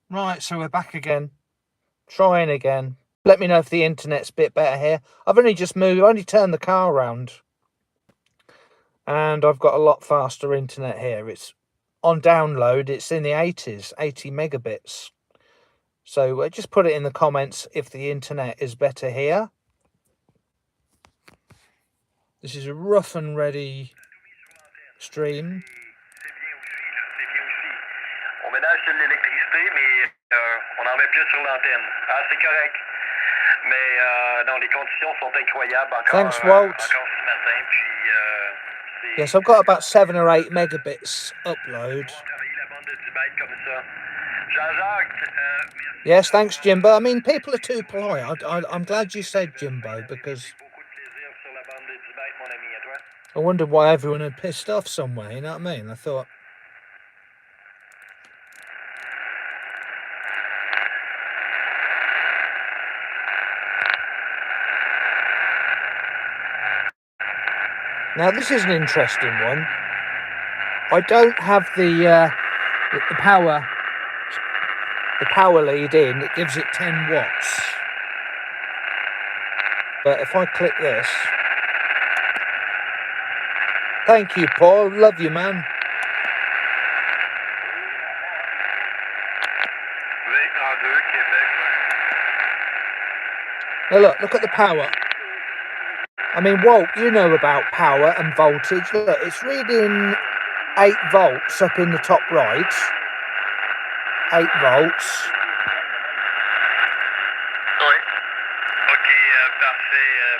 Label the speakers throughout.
Speaker 1: Right, so we're back again. Trying again. Let me know if the internet's a bit better here. I've only just moved, only turned the car around. And I've got a lot faster internet here. It's on download, it's in the 80s, 80 megabits. So just put it in the comments if the internet is better here. This is a rough and ready stream.
Speaker 2: On ménage sur l'électricité, mais on en met plus sur l'antenne. Ah, c'est correct. Mais non, les conditions sont incroyables encore.
Speaker 1: Thanks, Walt.
Speaker 2: Encore ce matin, puis
Speaker 1: yes, I've got about 7 or 8 megabits upload. Yes, thanks, Jimbo. I mean, people are too polite. I'm glad you said Jimbo, because I wondered why everyone had pissed off somewhere, you know what I mean? I thought... Now, this is an interesting one. I don't have the power lead in. It gives it 10 watts. But if I click this... Thank you, Paul. Love you, man. Now look at the power. I mean, Walt, you know about power and voltage. Look, it's reading 8 volts up in the top right. 8 volts.
Speaker 2: Oui. OK,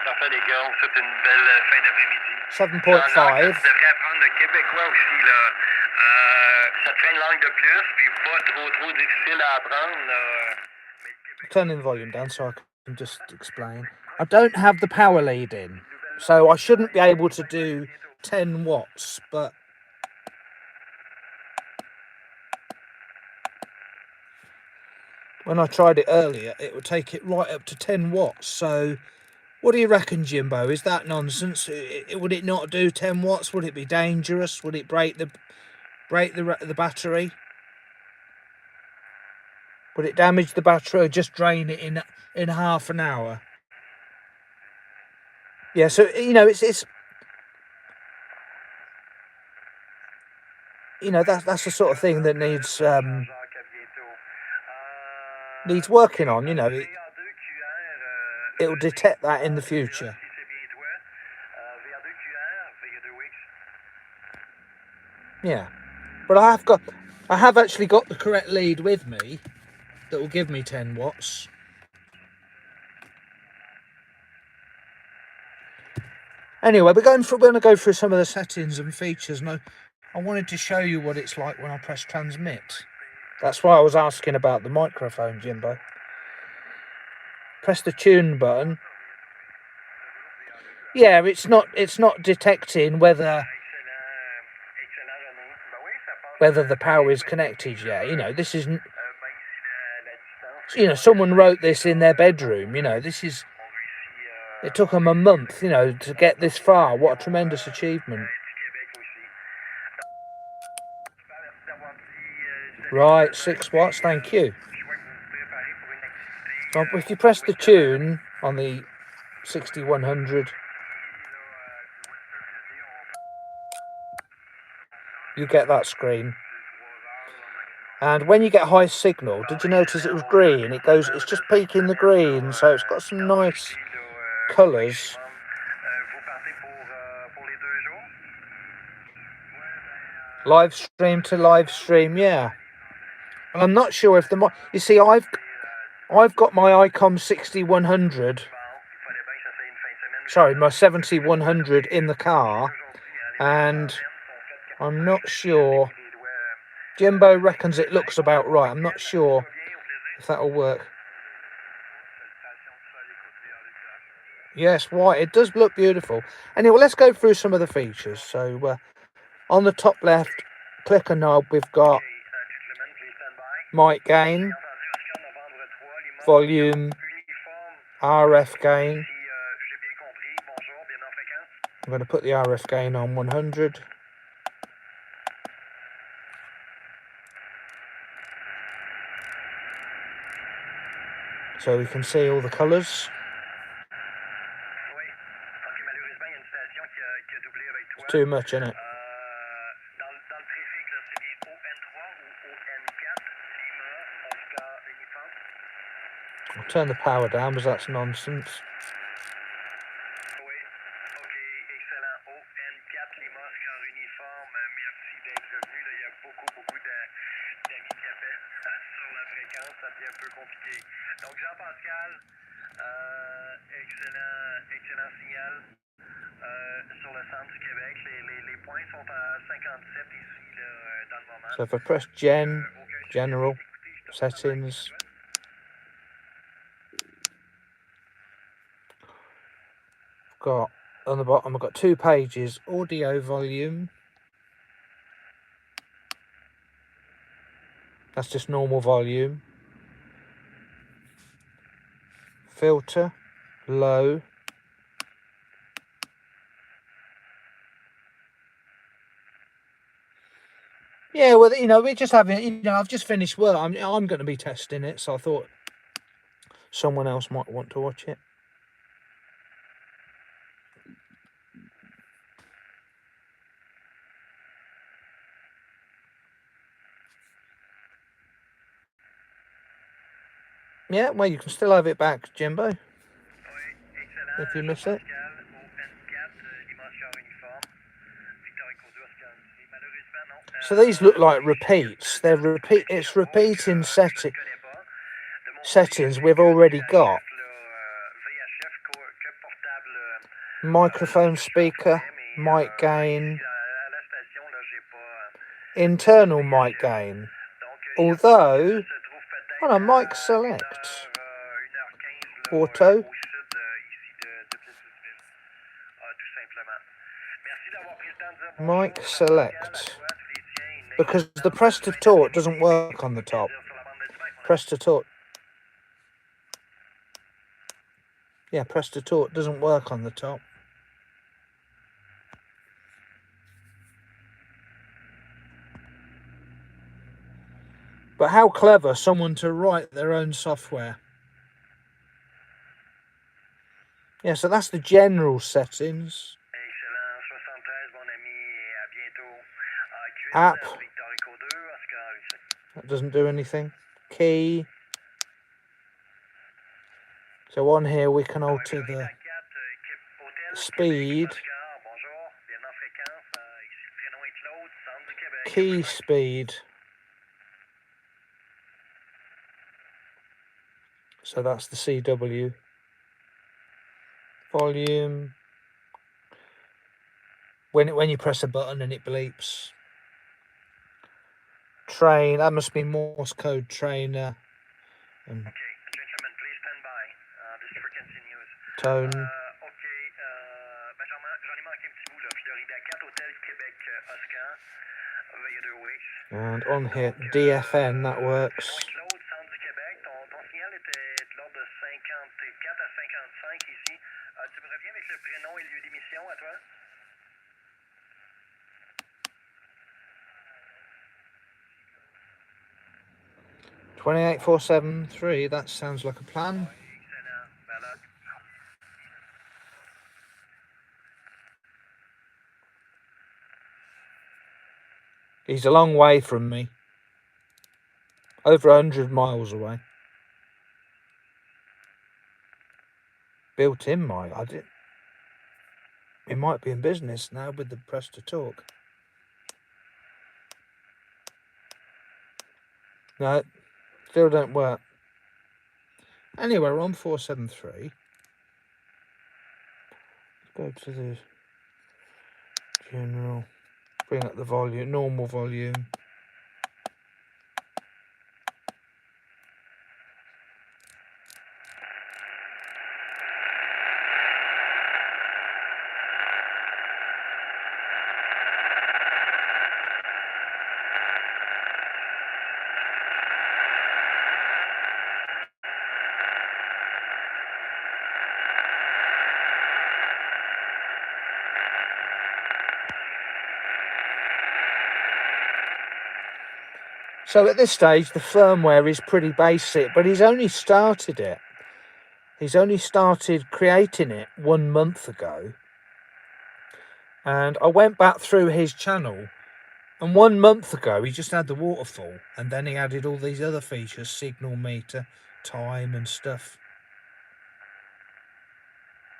Speaker 2: parfait les gars. On vous souhaite une belle fin d'après-midi.
Speaker 1: 7.5.
Speaker 2: Tu devrais apprendre le québécois aussi, là. Ça te fait une langue de plus, puis pas trop difficile à apprendre.
Speaker 1: Turning the volume down so I can just explain. I don't have the power lead in, so I shouldn't be able to do 10 watts, but when I tried it earlier, it would take it right up to 10 watts. So what do you reckon, Jimbo? Is that nonsense? Would it not do 10 watts? Would it be dangerous? Would it break the battery? Would it damage the battery or just drain it in half an hour? Yeah, so, you know, it's you know, that's the sort of thing that needs working on, you know. It'll detect that in the future. Yeah, but I have actually got the correct lead with me that will give me 10 watts. Anyway, we're going to go through some of the settings and features, and I wanted to show you what it's like when I press transmit. That's why I was asking about the microphone, Jimbo. Press the tune button. Yeah, it's not detecting whether the power is connected yet. You know, this isn't... You know, someone wrote this in their bedroom. You know, this is... It took them a month, you know, to get this far. What a tremendous achievement. Right, 6 watts, thank you. So if you press the tune on the 6100, you get that screen. And when you get high signal, did you notice it was green? It's just peaking the green, so it's got some nice colours. Live stream to live stream, yeah. And I'm not sure if you see, I've got my ICOM 6100. Sorry, my 7100 in the car, and I'm not sure. Jimbo reckons it looks about right. I'm not sure if that'll work. Yes, white. It does look beautiful. Anyway, let's go through some of the features. So on the top left, click a knob. We've got mic gain, volume, RF gain. I'm going to put the RF gain on 100. so we can see all the colours.
Speaker 2: Oui. OK, malheureusement, il y a une station qui a doublé avec toi.
Speaker 1: It's too much, isn't it?
Speaker 2: Dans le préfixe, là, c'est bien ON3 ou ON4, Lima, Oscar, Uniforme?
Speaker 1: I'll turn the power down because that's nonsense.
Speaker 2: Oui. OK, excellent. ON4, Lima, Oscar, Uniforme. Merci d'être venu. Là, il y a beaucoup d'amis qui appellent sur la fréquence. Ça devient un peu compliqué. Donc, Jean-Pascal, excellent signal. Sur le centre du Québec, les points sont à 57 ici là, dans le moment.
Speaker 1: So if I press General, Settings, I've got on the bottom, I've got 2 pages, audio volume. That's just normal volume. Filter, low. Yeah, well, you know, we're just having, you know, I've just finished work. I'm going to be testing it, so I thought someone else might want to watch it. Yeah, well, you can still have it back, Jimbo, if you miss it. So these look like repeats. They're it's repeating settings we've already got. Microphone speaker, mic gain, internal mic gain. Although, on a mic select, auto. Mic select. Because the press to talk doesn't work on the top. Press to talk. Yeah, press to talk doesn't work on the top. But how clever someone to write their own software. Yeah, so that's the general settings. App. That doesn't do anything. Key. So on here we can alter the speed. Key speed. So that's the CW. Volume. When you press a button and it bleeps. Train, that must be Morse code trainer. And
Speaker 2: okay, gentlemen, please stand by. This continues.
Speaker 1: Tone.
Speaker 2: J'en ai manqué un petit bout là. Florida 4 Hôtel Québec Oscar. Veuillez 2 weeks.
Speaker 1: And on here, DFN, that works.
Speaker 2: Claude, centre du Québec. Ton signal était de l'ordre de 54 à 55 ici. Tu me reviens avec le prénom et le lieu d'émission à toi?
Speaker 1: 28473, that sounds like a plan. He's a long way from me. Over 100 miles away. Built-in mic. It might be in business now with the press to talk. No, still don't work. Anyway, we're on 473. Go to the general. Bring up the volume, normal volume. So at this stage, the firmware is pretty basic, but he's only started it. He's only started creating it 1 month ago. And I went back through his channel, and 1 month ago he just had the waterfall, and then he added all these other features, signal meter, time and stuff.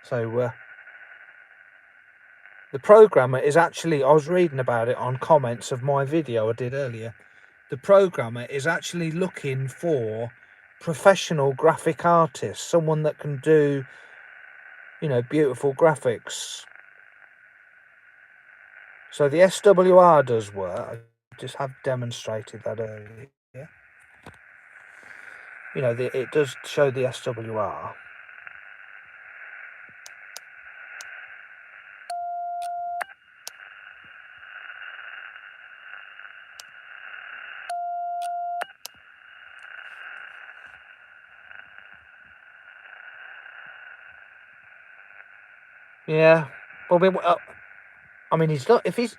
Speaker 1: So the programmer is actually, I was reading about it on comments of my video I did earlier, the programmer is actually looking for professional graphic artists, someone that can do, you know, beautiful graphics. So the SWR does work. I just have demonstrated that earlier. You know, it does show the SWR. Yeah, well, I mean, he's not. If he's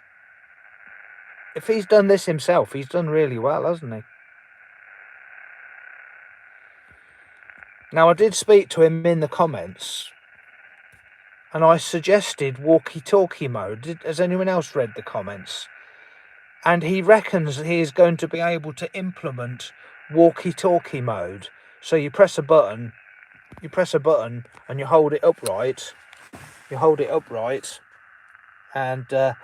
Speaker 1: done this himself, he's done really well, hasn't he? Now, I did speak to him in the comments, and I suggested walkie-talkie mode. Has anyone else read the comments? And he reckons he is going to be able to implement walkie-talkie mode. So you press a button, and you hold it upright. And the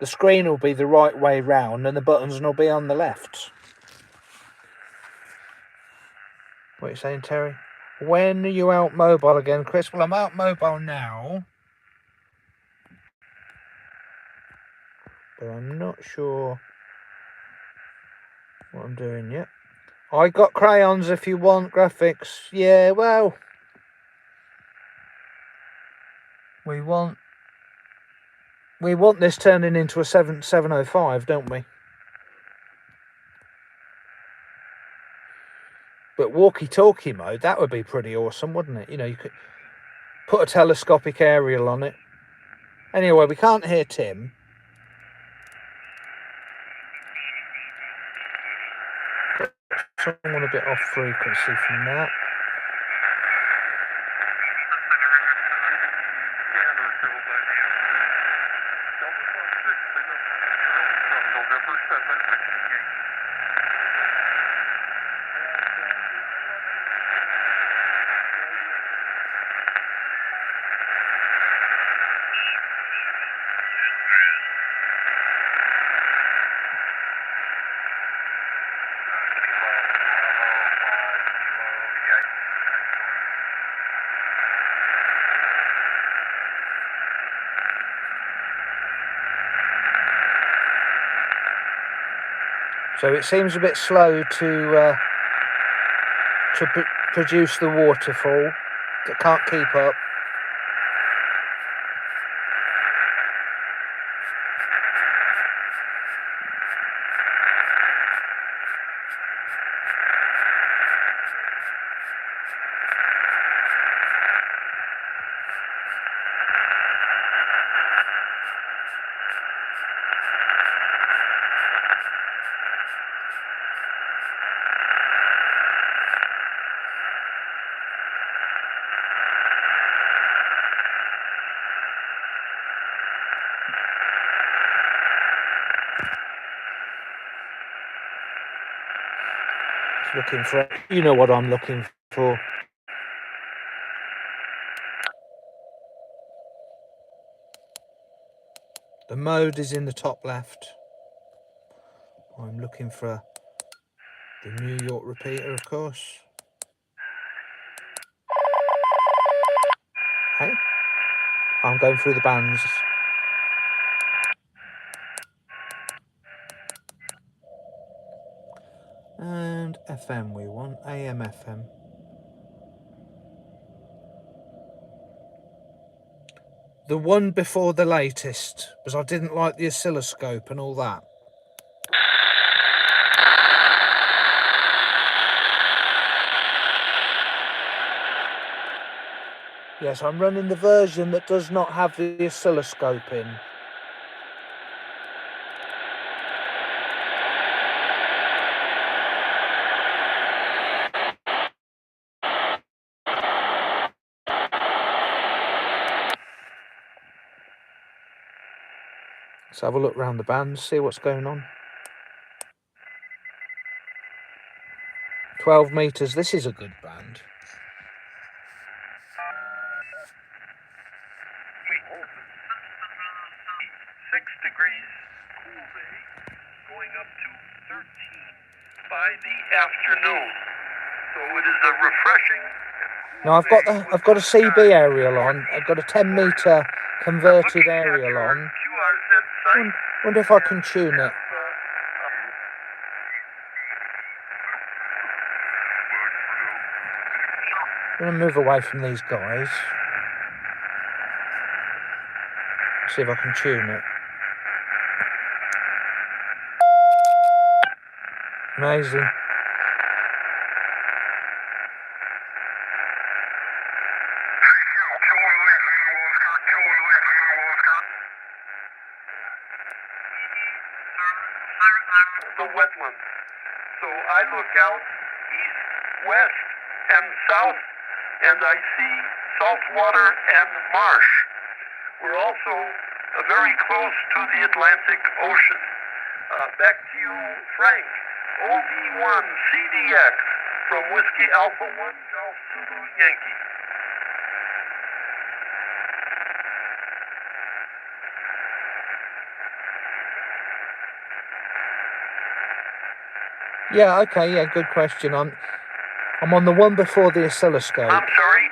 Speaker 1: screen will be the right way round, and the buttons will be on the left. What are you saying, Terry? When are you out mobile again, Chris? Well, I'm out mobile now, but I'm not sure what I'm doing yet. I got crayons if you want graphics. Yeah, well, we want this turning into a 705, don't we? But walkie-talkie mode, that would be pretty awesome, wouldn't it? You know, you could put a telescopic aerial on it. Anyway, we can't hear Tim. Someone a bit off frequency from that. So it seems a bit slow to produce the waterfall. It can't keep up. Looking for, you know what I'm looking for. The mode is in the top left. I'm looking for the New York repeater, of course. Hey, I'm going through the bands. And FM we want, AM, FM. The one before the latest, because I didn't like the oscilloscope and all that. Yes, I'm running the version that does not have the oscilloscope in. Let's have a look round the band, see what's going on. 12 metres, this is a good band.
Speaker 2: Degrees, cool day, going up to 13 by the afternoon. So it is a refreshing.
Speaker 1: Now I've got a CB aerial on. I've got a 10 metre converted aerial on. Wonder if I can tune it. I'm gonna move away from these guys. See if I can tune it. Amazing.
Speaker 2: The wetlands. So I look out east, west, and south, and I see salt water and marsh. We're also very close to the Atlantic Ocean. Back to you, Frank. OV1 CDX from Whiskey Alpha 1 Golf Zulu Yankee.
Speaker 1: Yeah, okay, yeah, good question. I'm on the one before the oscilloscope.
Speaker 2: I'm sorry.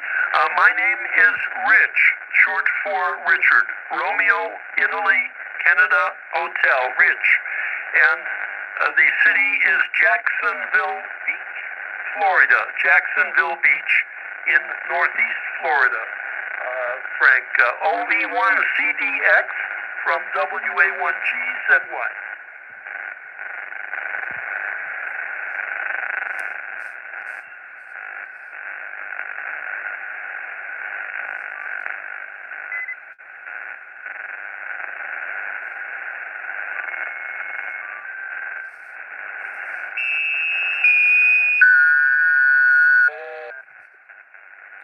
Speaker 2: My name is Rich, short for Richard. Romeo, Italy, Canada, Hotel, Rich. And the city is Jacksonville Beach, Florida. Jacksonville Beach in northeast Florida. Frank, OV1 CDX from WA1GZY.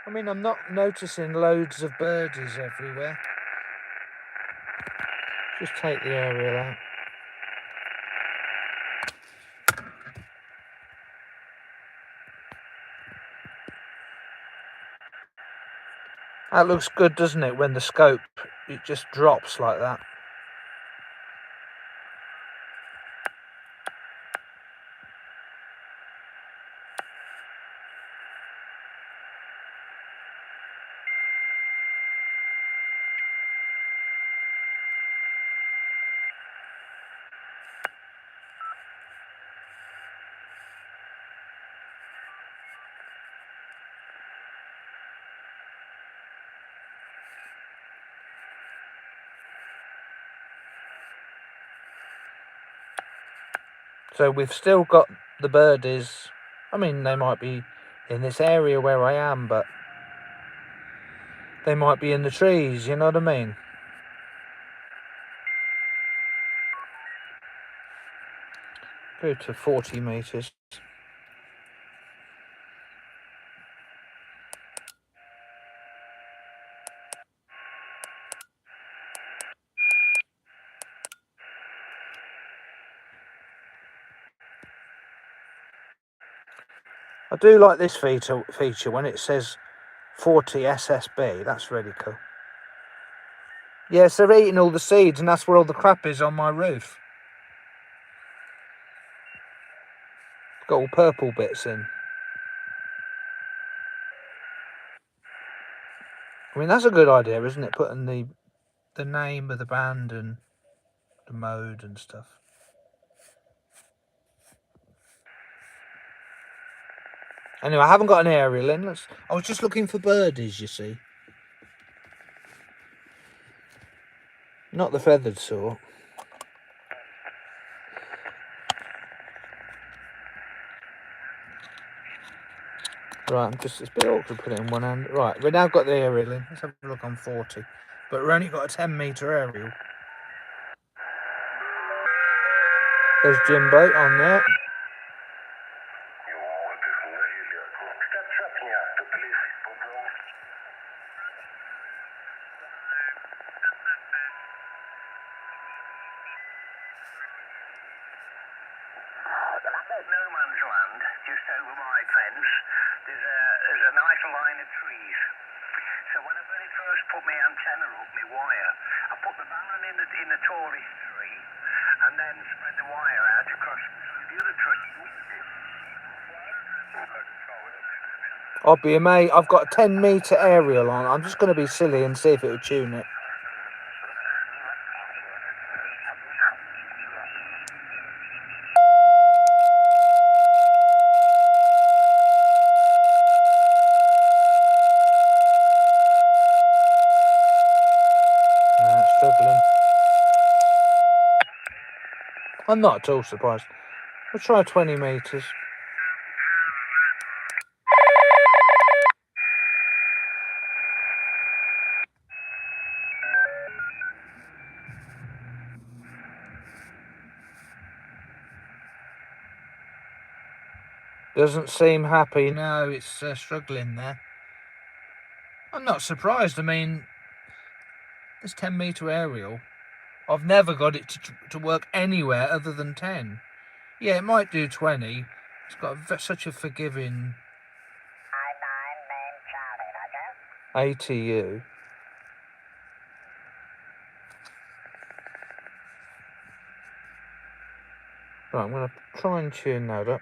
Speaker 1: I mean, I'm not noticing loads of birdies everywhere. Just take the aerial out. That looks good, doesn't it, when the scope, it just drops like that. So we've still got the birdies. I mean, they might be in this area where I am, but they might be in the trees, you know what I mean? Go to 40 metres. I do like this feature when it says 40 SSB. That's really cool. Yes, they're eating all the seeds, and that's where all the crap is on my roof. Got all purple bits in. I mean, that's a good idea, isn't it? Putting the name of the band and the mode and stuff. Anyway, I haven't got an aerial in. I was just looking for birdies, you see. Not the feathered sort. Right, it's a bit awkward to put it in one hand. Right, we've now got the aerial in. Let's have a look on 40. But we've only got a 10 metre aerial. There's Jimbo on there.
Speaker 2: no man's land, just over my fence. There's a nice line of trees. So when I very first put my antenna up, my wire, I put the balun in the tallest tree, and then spread the wire out across through the other tree.
Speaker 1: I'll be amazed. I've got a 10-metre aerial on. I'm just going to be silly and see if it will tune it. No, it's struggling. I'm not at all surprised. We'll try 20 metres. Doesn't seem happy. No, it's struggling there. I'm not surprised. I mean, this 10-metre aerial, I've never got it to work anywhere other than 10. Yeah, it might do 20. It's got such a forgiving ATU. Right, I'm going to try and tune that up.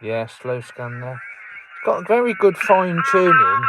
Speaker 1: Yeah, slow scan there. It's got very good fine tuning.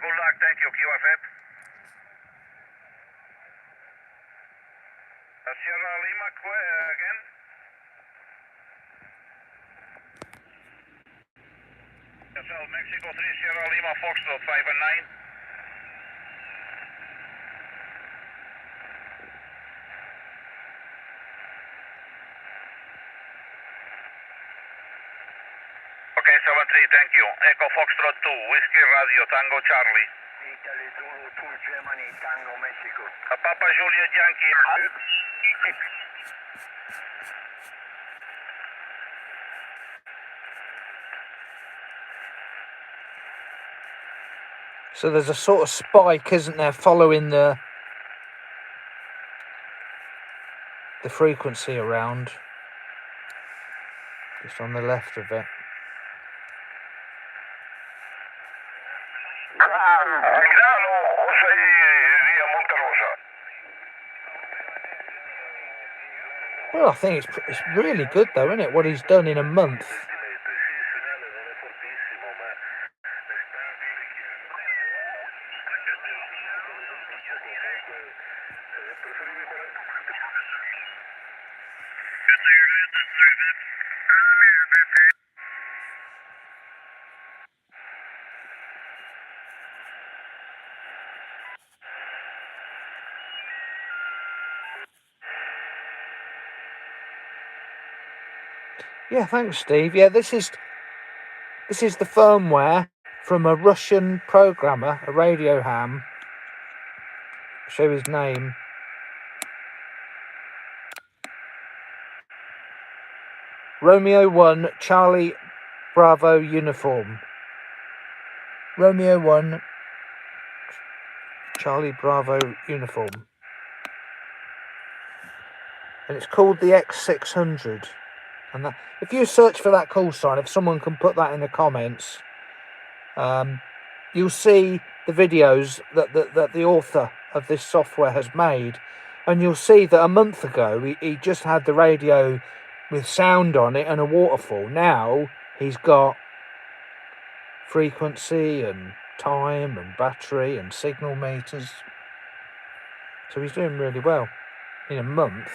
Speaker 2: Good luck, thank you, QFF. Sierra Lima, again. Yourself, Mexico 3, Sierra Lima, Foxtrot 5 and 9. Okay, 7-3, thank you. Echo Foxtrot 2, Whiskey Radio, Tango Charlie. Italy Zulu 2, Germany, Tango Mexico. Papa Juliet Yankee.
Speaker 1: So there's a sort of spike, isn't there, following the frequency around, just on the left of it. Well, I think it's really good though, isn't it, what he's done in a month? Yeah, thanks, Steve. Yeah, this is the firmware from a Russian programmer, a radio ham. I'll show his name. Romeo 1, Charlie Bravo Uniform. Romeo 1, Charlie Bravo uniform. And it's called the X600. And that, if you search for that call sign, if someone can put that in the comments, you'll see the videos that the author of this software has made. And you'll see that a month ago, he just had the radio with sound on it and a waterfall. Now he's got frequency and time and battery and signal meters. So he's doing really well in a month.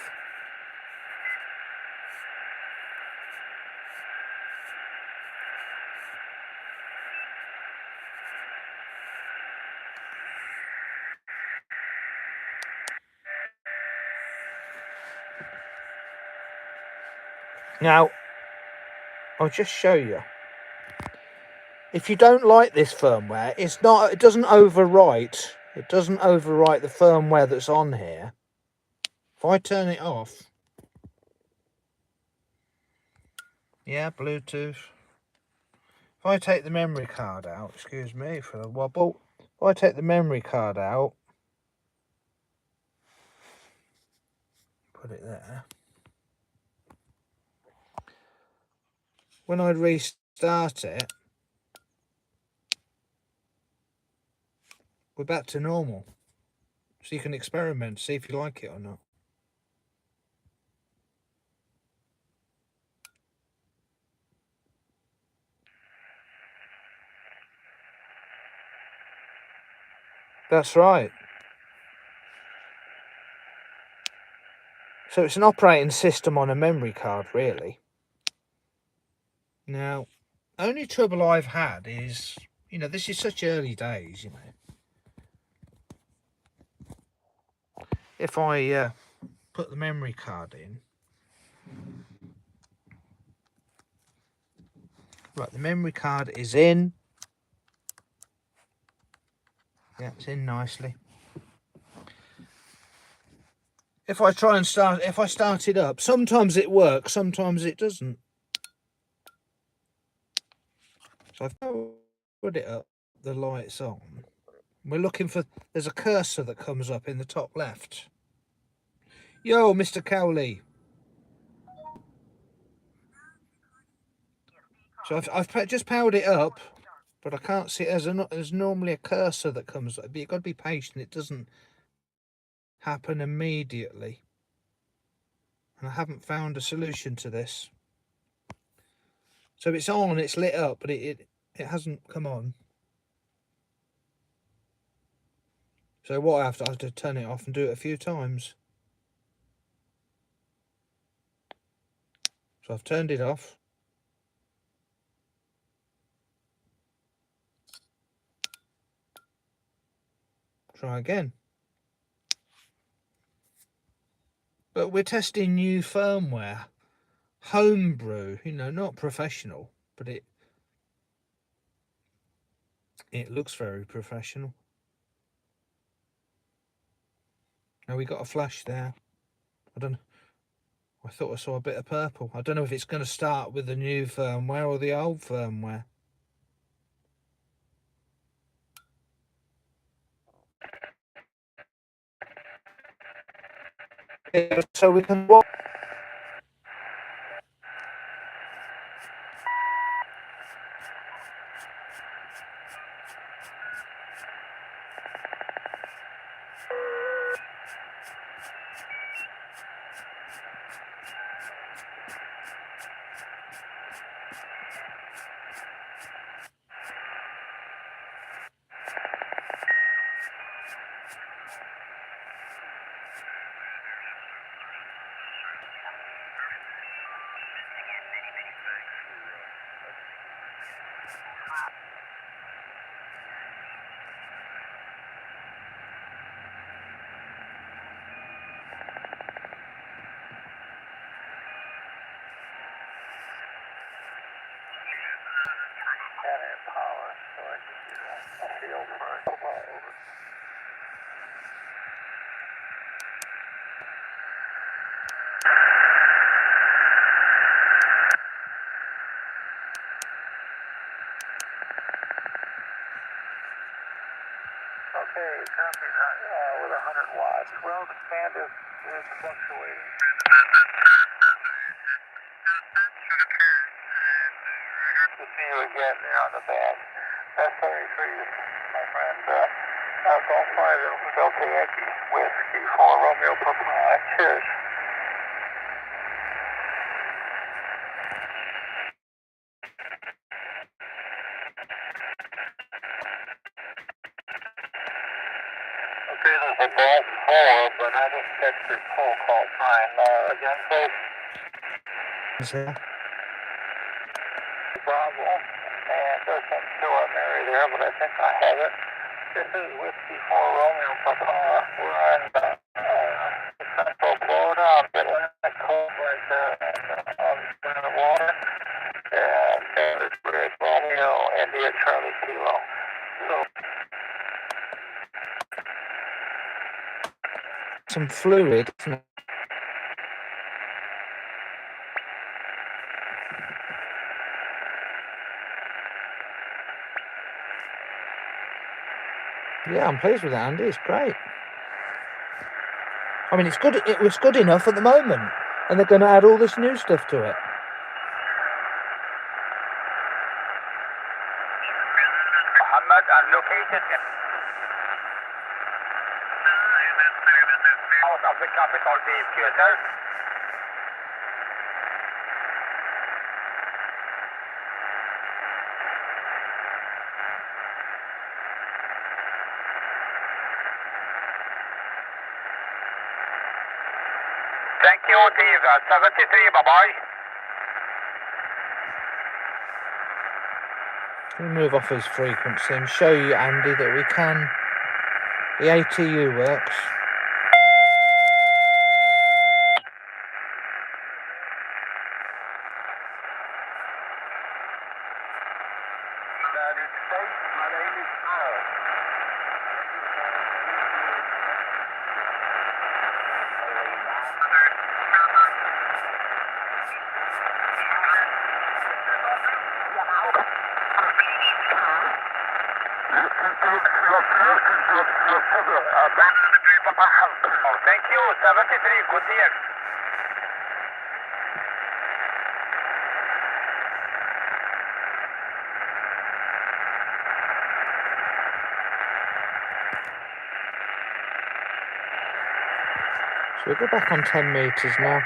Speaker 1: Now, I'll just show you. If you don't like this firmware, it doesn't overwrite. It doesn't overwrite the firmware that's on here. If I turn it off, yeah, Bluetooth. If I take the memory card out, excuse me for the wobble. If I take the memory card out, put it there. When I restart it, we're back to normal. So you can experiment, see if you like it or not. That's right. So it's an operating system on a memory card, really. Now, only trouble I've had is, this is such early days, If I put the memory card in. Right, the memory card is in. Yeah, it's in nicely. If I start it up, sometimes it works, sometimes it doesn't. So I've put it up, the light's on. We're looking for, there's a cursor that comes up in the top left. Yo, Mr. Cowley. So I've just powered it up, but I can't see it. There's normally a cursor that comes up, but you've got to be patient. It doesn't happen immediately. And I haven't found a solution to this. So it's on, it's lit up, but it hasn't come on. So what I have to turn it off and do it a few times. So I've turned it off. Try again. But we're testing new firmware. Homebrew, not professional, but it looks very professional. Now we got a flash there. I don't know. I thought I saw a bit of purple. I don't know if it's going to start with the new firmware or the old firmware. Yeah, so we can watch.
Speaker 2: Okay, copy that. With 100 watts. Well, the band is fluctuating. To see you again there on the band. S73, my friend. Golf 5 Delta Yankee Whiskey 4 Romeo Papa. Cheers. Okay, there's a Golf 4, but I didn't catch your full call time. Again, please.
Speaker 1: Yeah.
Speaker 2: Bravo. And doesn't show up Mary there, but I think I have it. This is Whiskey 4 Romeo Papa. We're on Central Florida, Atlantic coast right there on the water. And it's Romeo, India, Charlie Kilo. So,
Speaker 1: Some fluid. Isn't it? Yeah, I'm pleased with it, Andy. It's great. I mean, it's good. It was good enough at the moment, and they're going to add all this new stuff to it.
Speaker 2: Muhammad, I'm located in out of the capital theater. Thank you, Dave. 73, bye-bye.
Speaker 1: We'll move off his frequency and show you, Andy, that we can. The ATU works.
Speaker 2: United States, my name is Aaron. Thank you, 73, good day.
Speaker 1: So we'll go back on 10 meters now.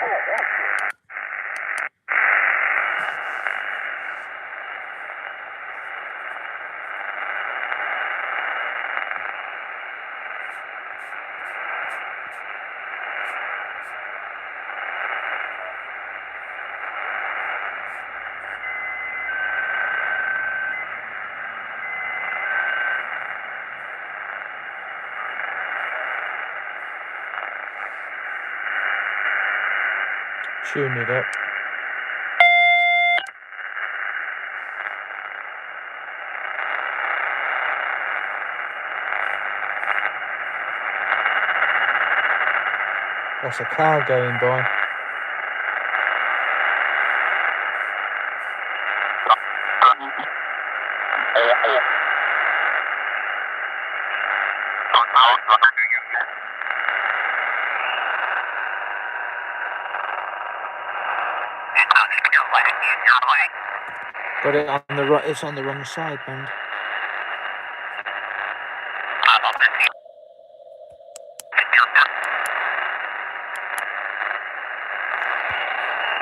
Speaker 1: Tune it up. That's a car going by. Got it on the right. It's on the wrong side, man.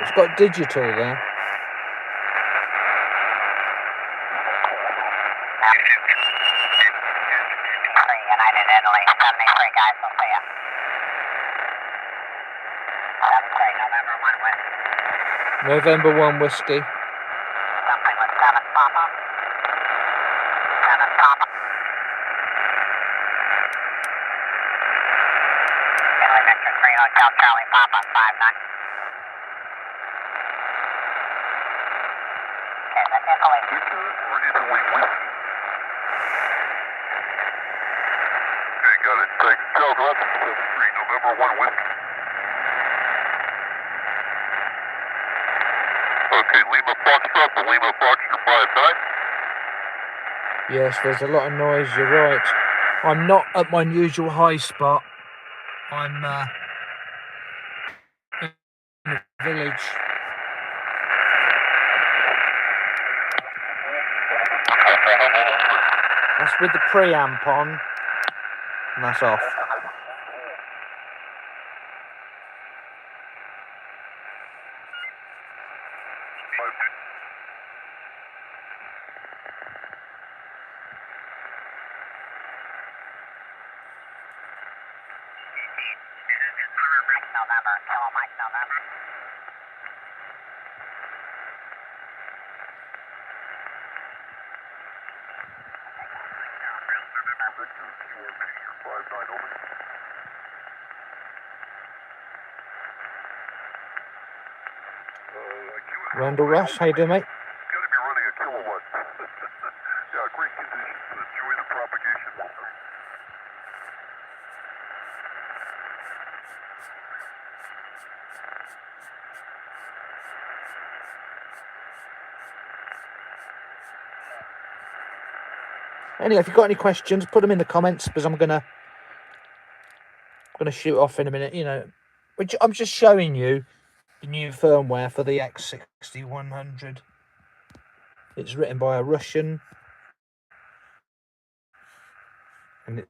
Speaker 1: It's got digital there.
Speaker 2: United Italy, 73 guys, we'll see ya. 73, November 1 Whiskey.
Speaker 1: November 1 Whiskey.
Speaker 2: Something with 7 Papa. 7 Papa. Italy Victor 3 Hotel Charlie Papa, 5-9. Okay, that's Italy.
Speaker 3: Victor or Italy Whiskey? Okay, got it. Thanks. Delta 73, November 1 Whiskey. Okay, Lima Foxtrot to Lima Foxtrot 5-9.
Speaker 1: Yes, there's a lot of noise. You're right. I'm not at my usual high spot. I'm in the village. That's with the preamp on, and that's off. Randall Rush, how you doing, mate?
Speaker 3: Gotta be running a kilowatt. Yeah, great conditions. Enjoy the propagation.
Speaker 1: Anyway, if you've got any questions, put them in the comments, because I'm gonna shoot off in a minute. You know, which I'm just showing you the new firmware for the X6100. It's written by a Russian, and it's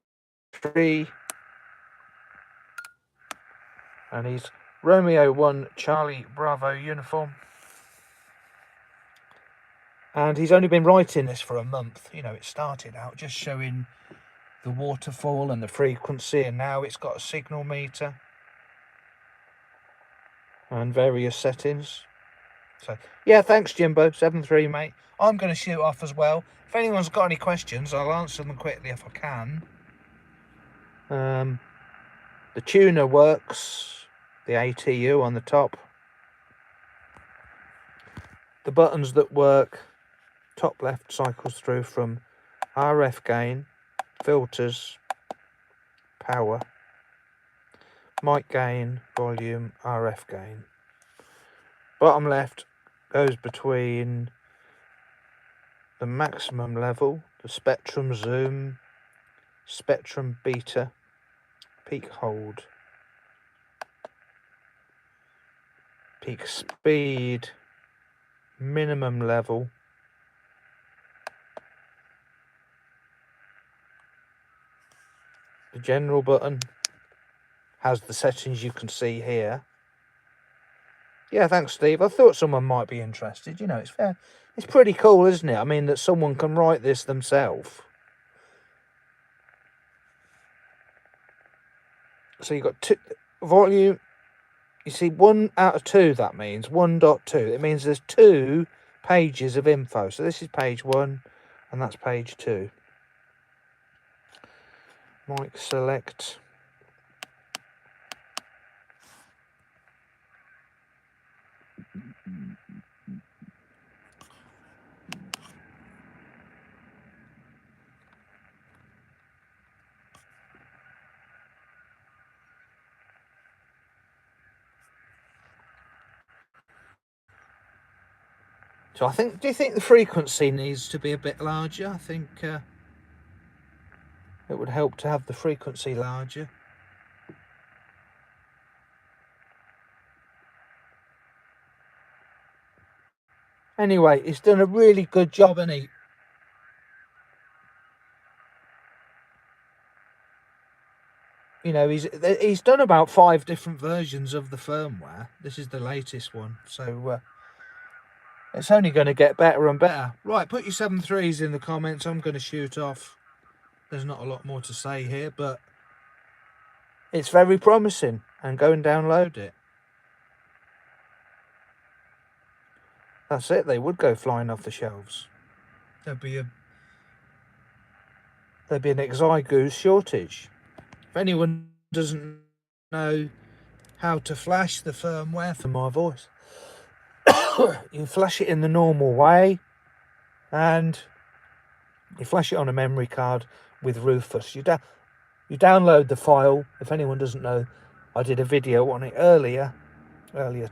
Speaker 1: free, and he's Romeo 1 Charlie Bravo uniform, and he's only been writing this for a month. You know, it started out just showing the waterfall and the frequency, and now it's got a signal meter and various settings. So yeah, thanks Jimbo 73, mate. I'm going to shoot off as well. If anyone's got any questions, I'll answer them quickly if I can. The tuner works, the ATU on the top. The buttons that work, top left cycles through from RF gain, filters, power, mic gain, volume, RF gain. Bottom left goes between the maximum level, the spectrum zoom, spectrum beta, peak hold, peak speed, minimum level, the general button has the settings you can see here. Yeah, thanks Steve. I thought someone might be interested. You know, it's fair. It's pretty cool, isn't it? I mean, that someone can write this themselves. So you've got two volume. You see, 1 out of 2, that means 1.2. It means there's 2 pages of info. So this is page 1 and that's page 2. Mic select. So I think, do you think the frequency needs to be a bit larger? I think it would help to have the frequency larger. Anyway, he's done a really good job, hasn't he? You know, he's done about 5 different versions of the firmware. This is the latest one, so it's only going to get better and better. Right, put your 7.3s in the comments. I'm going to shoot off. There's not a lot more to say here, but it's very promising, and go and download it. That's it. They would go flying off the shelves. There'd be an exiguous shortage. If anyone doesn't know how to flash the firmware for my voice, you flash it in the normal way, and you flash it on a memory card with Rufus. You download the file. If anyone doesn't know, I did a video on it earlier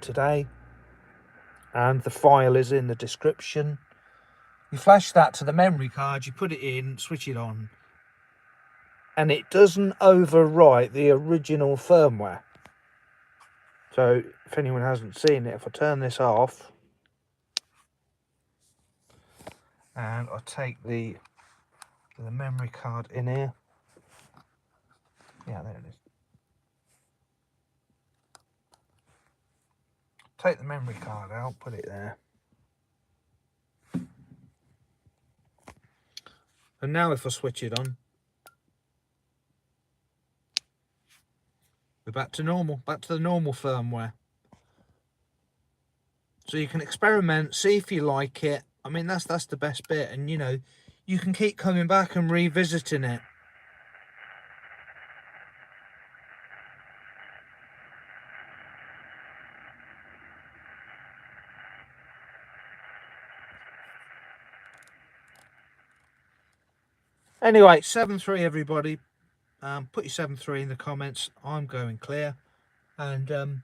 Speaker 1: today, and the file is in the description. You flash that to the memory card, you put it in, switch it on, and it doesn't overwrite the original firmware. So if anyone hasn't seen it, if I turn this off and I take the memory card in here, yeah, there it is. Take the memory card out, put it there. And now if I switch it on, we're back to normal, back to the normal firmware. So you can experiment, see if you like it. I mean, that's the best bit, and you know, you can keep coming back and revisiting it. Anyway, 7.3 everybody. Put your 7.3 in the comments. I'm going clear, and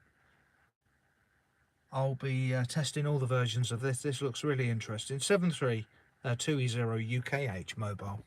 Speaker 1: I'll be testing all the versions of this. This looks really interesting. 7.3 2E0 UKH mobile.